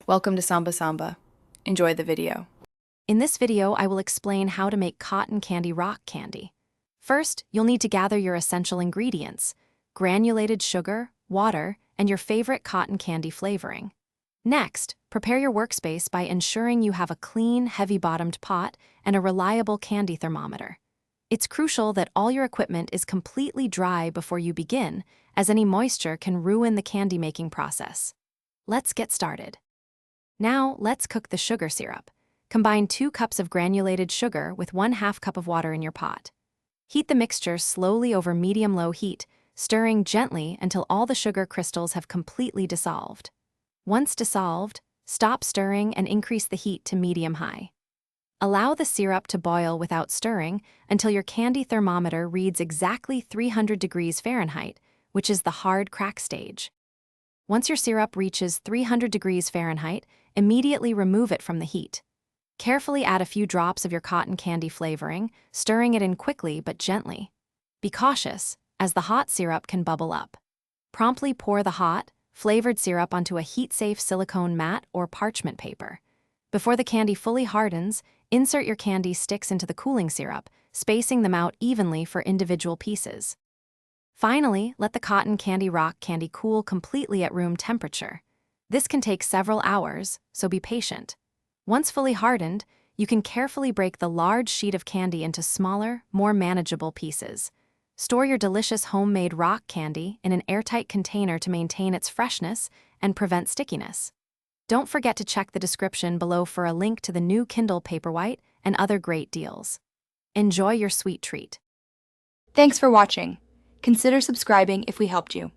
Welcome to Samba Samba. Enjoy the video. In this video, I will explain how to make cotton candy rock candy. First, you'll need to gather your essential ingredients: granulated sugar, water, and your favorite cotton candy flavoring. Next, prepare your workspace by ensuring you have a clean, heavy-bottomed pot and a reliable candy thermometer. It's crucial that all your equipment is completely dry before you begin, as any moisture can ruin the candy-making process. Let's get started. Now, let's cook the sugar syrup. Combine 2 cups of granulated sugar with 1/2 cup of water in your pot. Heat the mixture slowly over medium-low heat, stirring gently until all the sugar crystals have completely dissolved. Once dissolved, stop stirring and increase the heat to medium-high. Allow the syrup to boil without stirring until your candy thermometer reads exactly 300 degrees Fahrenheit, which is the hard crack stage. Once your syrup reaches 300 degrees Fahrenheit, immediately remove it from the heat. Carefully add a few drops of your cotton candy flavoring, stirring it in quickly but gently. Be cautious, as the hot syrup can bubble up. Promptly pour the hot, flavored syrup onto a heat-safe silicone mat or parchment paper. Before the candy fully hardens, insert your candy sticks into the cooling syrup, spacing them out evenly for individual pieces. Finally, let the cotton candy rock candy cool completely at room temperature. This can take several hours, so be patient. Once fully hardened, you can carefully break the large sheet of candy into smaller, more manageable pieces. Store your delicious homemade rock candy in an airtight container to maintain its freshness and prevent stickiness. Don't forget to check the description below for a link to the new Kindle Paperwhite and other great deals. Enjoy your sweet treat. Thanks for watching. Consider subscribing if we helped you.